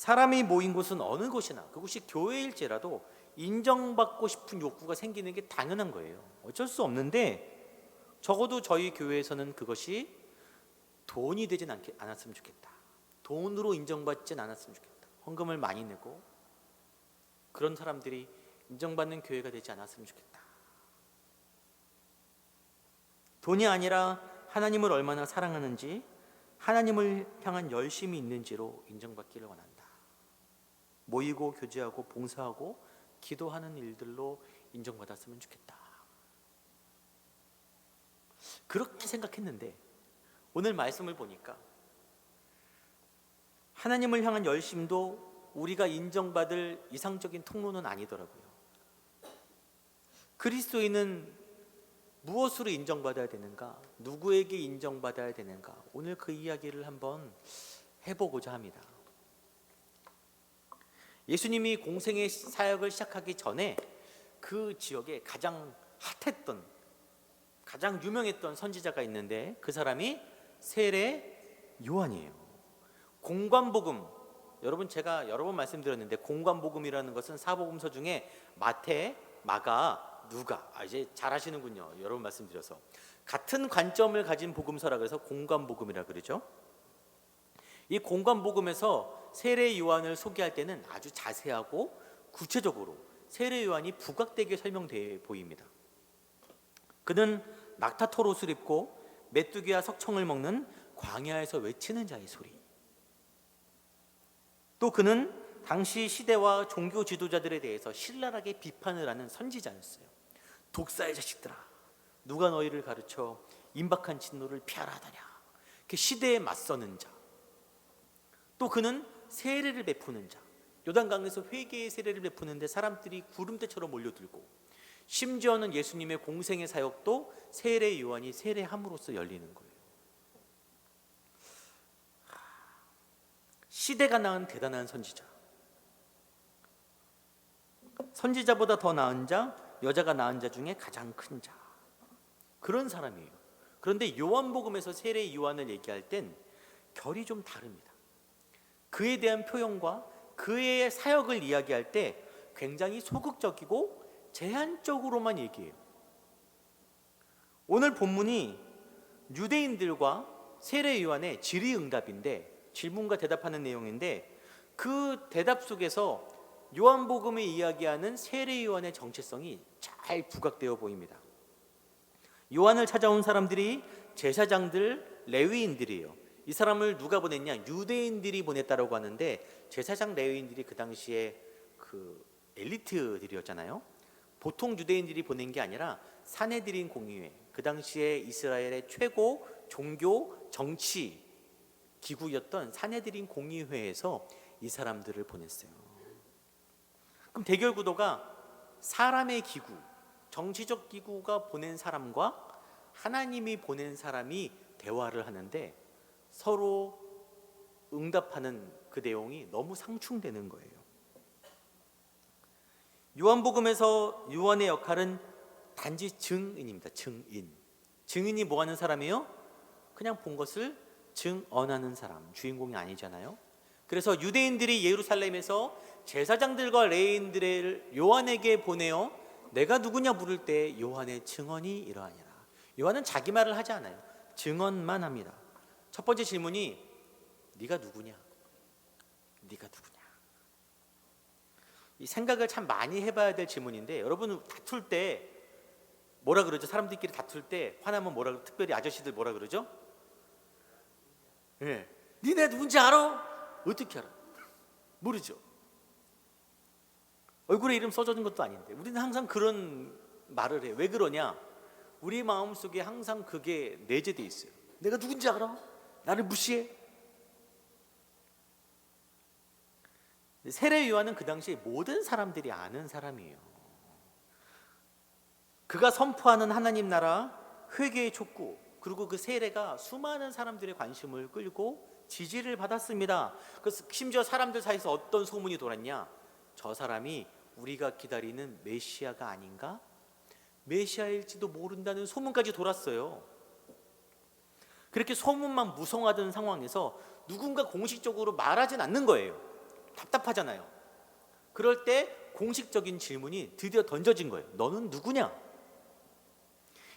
사람이 모인 곳은 어느 곳이나 그곳이 교회일지라도 인정받고 싶은 욕구가 생기는 게 당연한 거예요. 어쩔 수 없는데 적어도 저희 교회에서는 그것이 돈이 되진 않았으면 좋겠다. 돈으로 인정받진 않았으면 좋겠다. 헌금을 많이 내고 그런 사람들이 인정받는 교회가 되지 않았으면 좋겠다. 돈이 아니라 하나님을 얼마나 사랑하는지, 하나님을 향한 열심이 있는지로 인정받기를 원한다. 모이고 교제하고 봉사하고 기도하는 일들로 인정받았으면 좋겠다. 그렇게 생각했는데 오늘 말씀을 보니까 하나님을 향한 열심도 우리가 인정받을 이상적인 통로는 아니더라고요. 그리스도인은 무엇으로 인정받아야 되는가? 누구에게 인정받아야 되는가? 오늘 그 이야기를 한번 해보고자 합니다. 예수님이 공생의 사역을 시작하기 전에 그 지역에 가장 핫했던, 가장 유명했던 선지자가 있는데 그 사람이 세례 요한이에요. 공관복음, 여러분 제가 여러 번 말씀드렸는데 공관복음이라는 것은 사복음서 중에 마태, 마가, 누가, 이제 잘 아시는군요. 여러 번 말씀드려서 같은 관점을 가진 복음서라 그래서 공관복음이라 그러죠. 이 공관복음에서 세례 요한을 소개할 때는 아주 자세하고 구체적으로 세례 요한이 부각되게 설명되어 보입니다. 그는 낙타털 옷을 입고 메뚜기와 석청을 먹는 광야에서 외치는 자의 소리. 또 그는 당시 시대와 종교 지도자들에 대해서 신랄하게 비판을 하는 선지자였어요. 독사의 자식들아, 누가 너희를 가르쳐 임박한 진노를 피하라 하더냐. 시대에 맞서는 자. 또 그는 세례를 베푸는 자. 요단강에서 회개의 세례를 베푸는데 사람들이 구름대처럼 몰려들고, 심지어는 예수님의 공생의 사역도 세례 요한이 세례함으로써 열리는 거예요. 시대가 낳은 대단한 선지자. 선지자보다 더 나은 자, 여자가 낳은 자 중에 가장 큰 자. 그런 사람이에요. 그런데 요한복음에서 세례 요한을 얘기할 땐 결이 좀 다릅니다. 그에 대한 표현과 그의 사역을 이야기할 때 굉장히 소극적이고 제한적으로만 얘기해요. 오늘 본문이 유대인들과 세례 요한의 질의응답인데, 질문과 대답하는 내용인데, 그 대답 속에서 요한복음이 이야기하는 세례 요한의 정체성이 잘 부각되어 보입니다. 요한을 찾아온 사람들이 제사장들, 레위인들이에요. 이 사람을 누가 보냈냐? 유대인들이 보냈다라고 하는데, 제사장 레위인들이 그 당시에 그 엘리트들이었잖아요. 보통 유대인들이 보낸 게 아니라 사내들인 공의회, 그 당시에 이스라엘의 최고 종교 정치 기구였던 사내들인 공의회에서 이 사람들을 보냈어요. 그럼 대결 구도가 사람의 기구, 정치적 기구가 보낸 사람과 하나님이 보낸 사람이 대화를 하는데 서로 응답하는 그 내용이 너무 상충되는 거예요. 요한복음에서 요한의 역할은 단지 증인입니다. 증인. 증인이 뭐 하는 사람이에요? 그냥 본 것을 증언하는 사람, 주인공이 아니잖아요. 그래서 유대인들이 예루살렘에서 제사장들과 레위인들을 요한에게 보내어 내가 누구냐 물을 때 요한의 증언이 이러하니라. 요한은 자기 말을 하지 않아요. 증언만 합니다. 첫 번째 질문이 네가 누구냐? 네가 누구냐? 이 생각을 참 많이 해봐야 될 질문인데, 여러분 다툴 때 뭐라 그러죠? 사람들끼리 다툴 때 화나면 뭐라 그러죠? 특별히 아저씨들 뭐라 그러죠? 네. 니네 누군지 알아? 어떻게 알아? 모르죠. 얼굴에 이름 써져 있는 것도 아닌데 우리는 항상 그런 말을 해요. 왜 그러냐? 우리 마음속에 항상 그게 내재돼 있어요. 내가 누군지 알아? 나를 무시해? 세례 요한은 그 당시에 모든 사람들이 아는 사람이에요. 그가 선포하는 하나님 나라, 회개의 촉구, 그리고 그 세례가 수많은 사람들의 관심을 끌고 지지를 받았습니다. 그래서 심지어 사람들 사이에서 어떤 소문이 돌았냐? 저 사람이 우리가 기다리는 메시아가 아닌가? 메시아일지도 모른다는 소문까지 돌았어요. 그렇게 소문만 무성하던 상황에서 누군가 공식적으로 말하진 않는 거예요. 답답하잖아요. 그럴 때 공식적인 질문이 드디어 던져진 거예요. 너는 누구냐?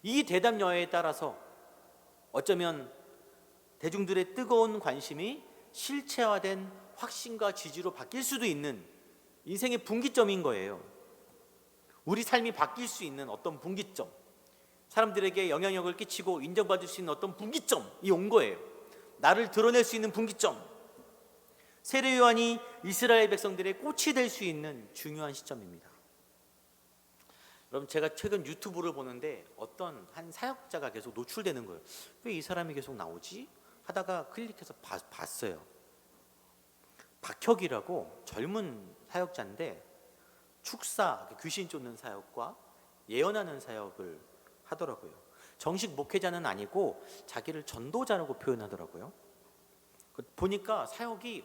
이 대답 여하에 따라서 어쩌면 대중들의 뜨거운 관심이 실체화된 확신과 지지로 바뀔 수도 있는 인생의 분기점인 거예요. 우리 삶이 바뀔 수 있는 어떤 분기점, 사람들에게 영향력을 끼치고 인정받을 수 있는 어떤 분기점이 온 거예요. 나를 드러낼 수 있는 분기점. 세례 요한이 이스라엘 백성들의 꽃이 될 수 있는 중요한 시점입니다. 여러분, 제가 최근 유튜브를 보는데 어떤 한 사역자가 계속 노출되는 거예요. 왜 이 사람이 계속 나오지? 하다가 클릭해서 봤어요. 박혁이라고 젊은 사역자인데 축사, 귀신 쫓는 사역과 예언하는 사역을 하더라고요. 정식 목회자는 아니고 자기를 전도자라고 표현하더라고요. 보니까 사역이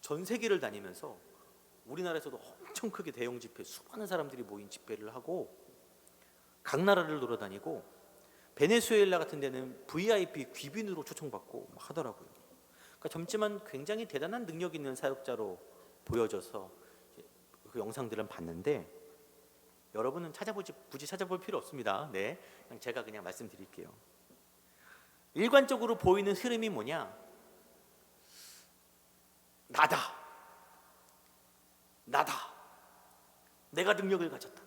전 세계를 다니면서 우리나라에서도 엄청 크게 대형 집회, 수많은 사람들이 모인 집회를 하고 각 나라를 돌아다니고 베네수엘라 같은 데는 VIP 귀빈으로 초청받고 하더라고요. 그러니까 젊지만 굉장히 대단한 능력 있는 사역자로 보여져서 그 영상들은 봤는데 여러분은 굳이 찾아볼 필요 없습니다. 네, 제가 그냥 말씀드릴게요. 일관적으로 보이는 흐름이 뭐냐? 나다. 내가 능력을 가졌다.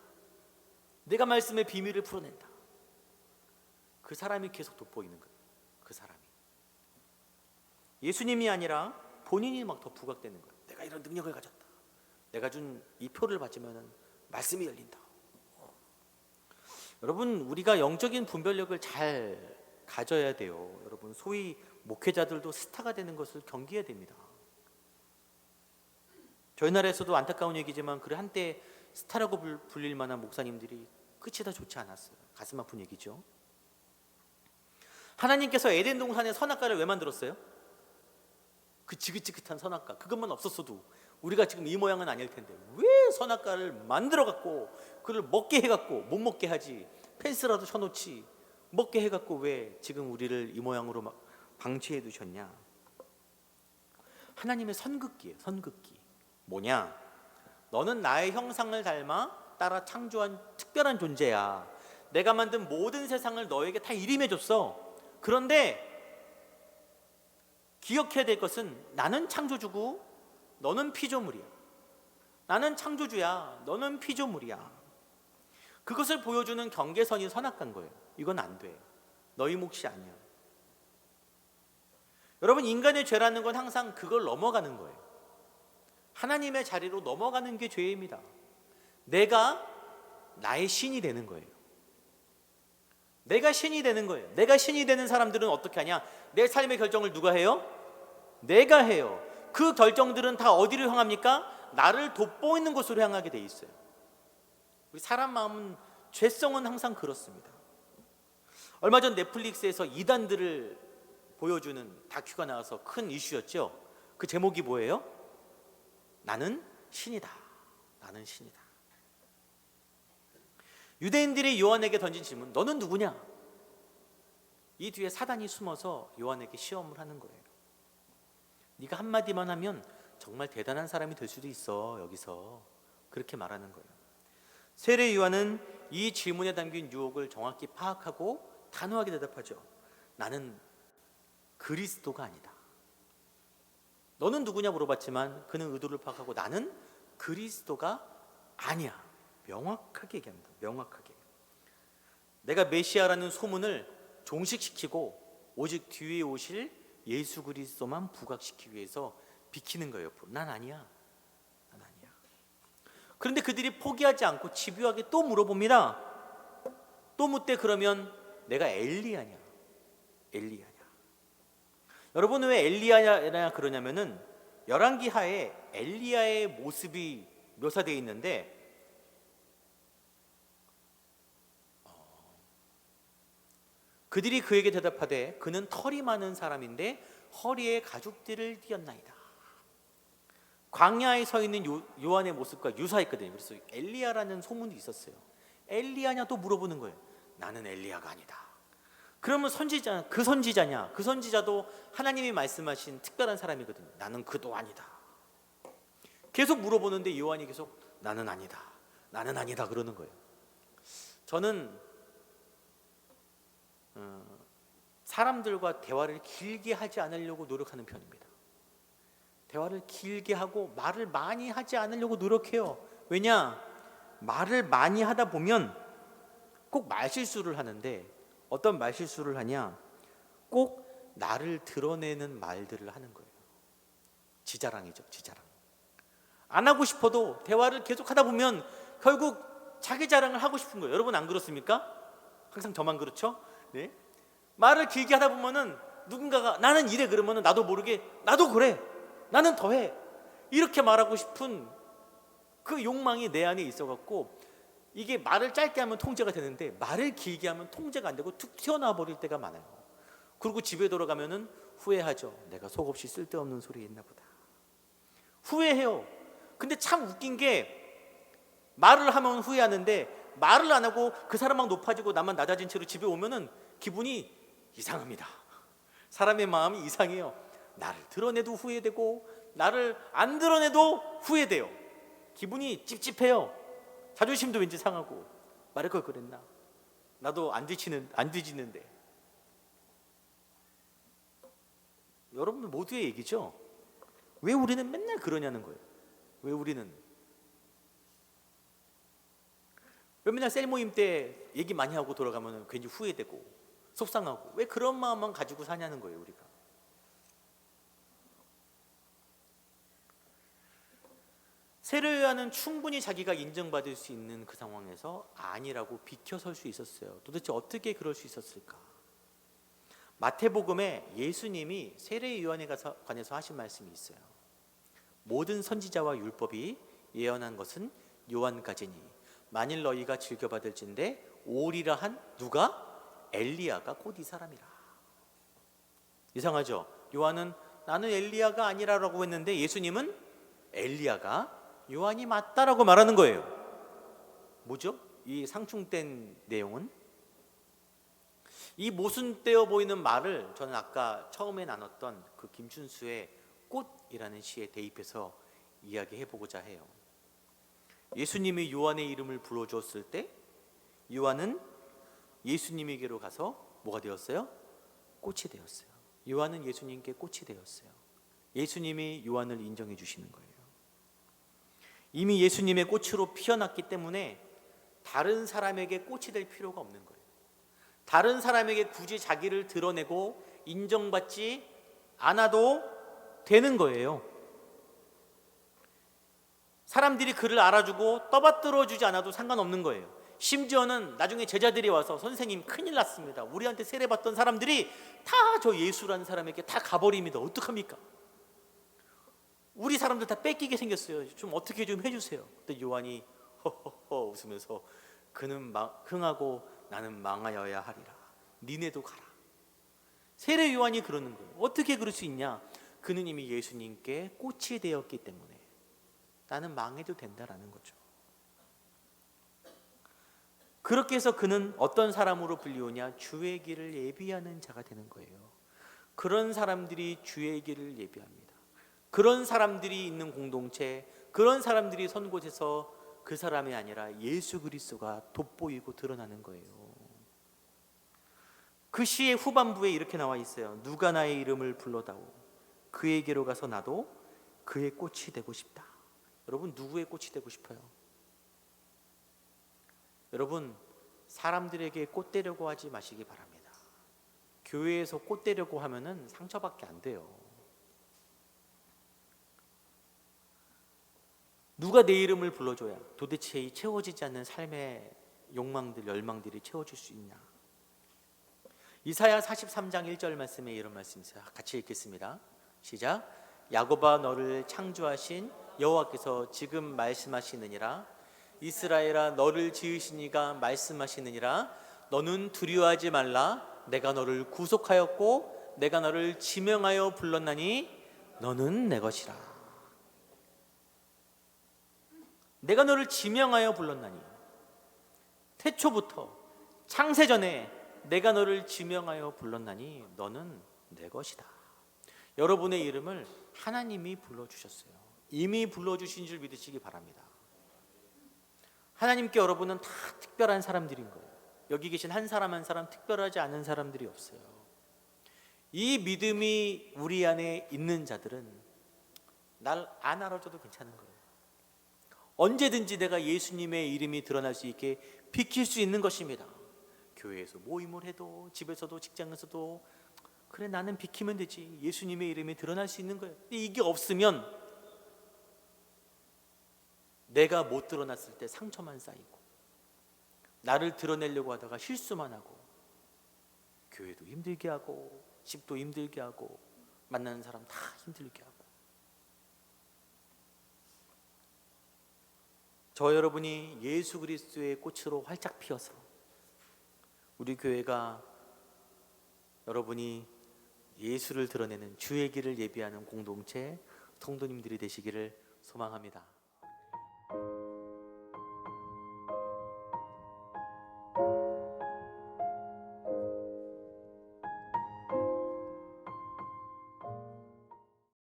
내가 말씀의 비밀을 풀어낸다. 그 사람이 계속 돋보이는 거예요. 그 사람이. 예수님이 아니라 본인이 막 더 부각되는 거예요. 내가 이런 능력을 가졌다. 내가 준 이 표를 받으면 말씀이 열린다. 여러분, 우리가 영적인 분별력을 잘 가져야 돼요. 여러분, 소위 목회자들도 스타가 되는 것을 경계해야 됩니다. 저희 나라에서도 안타까운 얘기지만 그래 한때 스타라고 불릴 만한 목사님들이 끝이 다 좋지 않았어요. 가슴 아픈 얘기죠. 하나님께서 에덴 동산에 선악과를 왜 만들었어요? 그 지긋지긋한 선악과, 그것만 없었어도 우리가 지금 이 모양은 아닐 텐데 왜 선악과를 만들어 갖고 그를 먹게 해 갖고, 못 먹게 하지, 펜스라도 쳐놓지, 먹게 해 갖고 왜 지금 우리를 이 모양으로 막 방치해 두셨냐? 하나님의 선긋기예요. 선긋기. 뭐냐? 너는 나의 형상을 닮아 따라 창조한 특별한 존재야. 내가 만든 모든 세상을 너에게 다 일임해줬어. 그런데 기억해야 될 것은 나는 창조주고 너는 피조물이야. 나는 창조주야. 너는 피조물이야. 그것을 보여주는 경계선이 선악과인 거예요. 이건 안 돼. 너희 몫이 아니야. 여러분, 인간의 죄라는 건 항상 그걸 넘어가는 거예요. 하나님의 자리로 넘어가는 게 죄입니다. 내가 나의 신이 되는 거예요. 내가 신이 되는 거예요. 내가 신이 되는 사람들은 어떻게 하냐? 내 삶의 결정을 누가 해요? 내가 해요. 그 결정들은 다 어디로 향합니까? 나를 돋보이는 곳으로 향하게 돼 있어요. 우리 사람 마음은, 죄성은 항상 그렇습니다. 얼마 전 넷플릭스에서 이단들을 보여주는 다큐가 나와서 큰 이슈였죠. 그 제목이 뭐예요? 나는 신이다. 나는 신이다. 유대인들이 요한에게 던진 질문, 너는 누구냐? 이 뒤에 사단이 숨어서 요한에게 시험을 하는 거예요. 네가 한마디만 하면 정말 대단한 사람이 될 수도 있어. 여기서 그렇게 말하는 거예요. 세례 요한은 이 질문에 담긴 유혹을 정확히 파악하고 단호하게 대답하죠. 나는 그리스도가 아니다. 너는 누구냐 물어봤지만 그는 의도를 파악하고 나는 그리스도가 아니야. 명확하게 얘기합니다. 명확하게. 내가 메시아라는 소문을 종식시키고 오직 뒤에 오실 예수 그리스도만 부각시키기 위해서 비키는 거예요. 옆으로. 난 아니야. 난 아니야. 그런데 그들이 포기하지 않고 집요하게 또 물어봅니다. 또 묻되 그러면 내가 엘리야냐? 엘리야냐? 여러분 왜 엘리야냐 그러냐면은 열왕기하에 엘리야의 모습이 묘사되어 있는데 그들이 그에게 대답하되 그는 털이 많은 사람인데 허리에 가죽띠를 띠었나이다. 광야에 서 있는 요한의 모습과 유사했거든요. 그래서 엘리야라는 소문이 있었어요. 엘리야냐 또 물어보는 거예요. 나는 엘리야가 아니다. 그러면 선지자, 그 선지자냐? 그 선지자도 하나님이 말씀하신 특별한 사람이거든요. 나는 그도 아니다. 계속 물어보는데 요한이 계속 나는 아니다. 나는 아니다 그러는 거예요. 저는 사람들과 대화를 길게 하지 않으려고 노력하는 편입니다. 대화를 길게 하고 말을 많이 하지 않으려고 노력해요. 왜냐? 말을 많이 하다 보면 꼭 말실수를 하는데 어떤 말실수를 하냐? 꼭 나를 드러내는 말들을 하는 거예요. 지자랑이죠, 지자랑. 안 하고 싶어도 대화를 계속 하다 보면 결국 자기 자랑을 하고 싶은 거예요. 여러분 안 그렇습니까? 항상 저만 그렇죠? 네? 말을 길게 하다 보면은 누군가가 나는 이래 그러면은 나도 모르게 나도 그래. 나는 더해. 이렇게 말하고 싶은 그 욕망이 내 안에 있어갖고 이게 말을 짧게 하면 통제가 되는데 말을 길게 하면 통제가 안 되고 툭 튀어나와 버릴 때가 많아요. 그리고 집에 돌아가면은 후회하죠. 내가 속없이 쓸데없는 소리 했나 보다. 후회해요. 근데 참 웃긴 게 말을 하면 후회하는데 말을 안 하고 그 사람만 높아지고 나만 낮아진 채로 집에 오면은 기분이 이상합니다. 사람의 마음이 이상해요. 나를 드러내도 후회되고 나를 안 드러내도 후회돼요. 기분이 찝찝해요. 자존심도 왠지 상하고 말할 걸 그랬나? 나도 안 뒤지는데. 여러분 모두의 얘기죠. 왜 우리는 맨날 그러냐는 거예요. 왜 맨날 셀 모임 때 얘기 많이 하고 돌아가면 괜히 후회되고 속상하고 왜 그런 마음만 가지고 사냐는 거예요. 우리가 세례요한은 충분히 자기가 인정받을 수 있는 그 상황에서 아니라고 비켜설 수 있었어요. 도대체 어떻게 그럴 수 있었을까? 마태복음에 예수님이 세례요한에 관해서 하신 말씀이 있어요. 모든 선지자와 율법이 예언한 것은 요한까지니 만일 너희가 즐겨받을진대 오리라 한 누가? 엘리야가 곧 이 사람이라. 이상하죠? 요한은 나는 엘리야가 아니라라고 했는데 예수님은 엘리야가 요한이 맞다라고 말하는 거예요. 뭐죠? 이 상충된 내용은? 이 모순되어 보이는 말을 저는 아까 처음에 나눴던 그 김춘수의 꽃이라는 시에 대입해서 이야기해보고자 해요. 예수님이 요한의 이름을 불러주었을 때 요한은 예수님에게로 가서 뭐가 되었어요? 꽃이 되었어요. 요한은 예수님께 꽃이 되었어요. 예수님이 요한을 인정해 주시는 거예요. 이미 예수님의 꽃으로 피어났기 때문에 다른 사람에게 꽃이 될 필요가 없는 거예요. 다른 사람에게 굳이 자기를 드러내고 인정받지 않아도 되는 거예요. 사람들이 그를 알아주고 떠받들어 주지 않아도 상관없는 거예요. 심지어는 나중에 제자들이 와서 선생님 큰일 났습니다. 우리한테 세례받던 사람들이 다 저 예수라는 사람에게 다 가버립니다. 어떡합니까? 우리 사람들 다 뺏기게 생겼어요. 좀 어떻게 좀 해주세요. 그때 요한이 허허허 웃으면서 그는 흥하고 나는 망하여야 하리라. 니네도 가라. 세례 요한이 그러는 거예요. 어떻게 그럴 수 있냐? 그는 이미 예수님께 꽃이 되었기 때문에 나는 망해도 된다라는 거죠. 그렇게 해서 그는 어떤 사람으로 불리우냐? 주의 길을 예비하는 자가 되는 거예요. 그런 사람들이 주의 길을 예비합니다. 그런 사람들이 있는 공동체, 그런 사람들이 선 곳에서 그 사람이 아니라 예수 그리스도가 돋보이고 드러나는 거예요. 그 시의 후반부에 이렇게 나와 있어요. 누가 나의 이름을 불러다오 그에게로 가서 나도 그의 꽃이 되고 싶다. 여러분 누구의 꽃이 되고 싶어요? 여러분 사람들에게 꽃 되려고 하지 마시기 바랍니다. 교회에서 꽃 되려고 하면은 상처밖에 안 돼요. 누가 내 이름을 불러줘야 도대체 이 채워지지 않는 삶의 욕망들, 열망들이 채워줄 수 있냐? 이사야 43장 1절 말씀에 이런 말씀이 있어요. 같이 읽겠습니다. 시작. 야곱아, 너를 창조하신 여호와께서 지금 말씀하시느니라. 이스라엘아, 너를 지으신 이가 말씀하시느니라. 너는 두려워하지 말라. 내가 너를 구속하였고 내가 너를 지명하여 불렀나니 너는 내 것이라. 내가 너를 지명하여 불렀나니, 태초부터 창세전에 내가 너를 지명하여 불렀나니 너는 내 것이다. 여러분의 이름을 하나님이 불러주셨어요. 이미 불러주신 줄 믿으시기 바랍니다. 하나님께 여러분은 다 특별한 사람들인 거예요. 여기 계신 한 사람 한 사람 특별하지 않은 사람들이 없어요. 이 믿음이 우리 안에 있는 자들은 날 안 알아줘도 괜찮은 거예요. 언제든지 내가 예수님의 이름이 드러날 수 있게 비킬 수 있는 것입니다. 교회에서 모임을 해도 집에서도 직장에서도 그래 나는 비키면 되지. 예수님의 이름이 드러날 수 있는 거예요. 근데 이게 없으면 내가 못 드러났을 때 상처만 쌓이고 나를 드러내려고 하다가 실수만 하고 교회도 힘들게 하고 집도 힘들게 하고 만나는 사람 다 힘들게 하고. 저 여러분이 예수 그리스도의 꽃으로 활짝 피어서 우리 교회가 여러분이 예수를 드러내는 주의 길을 예비하는 공동체 성도님들이 되시기를 소망합니다.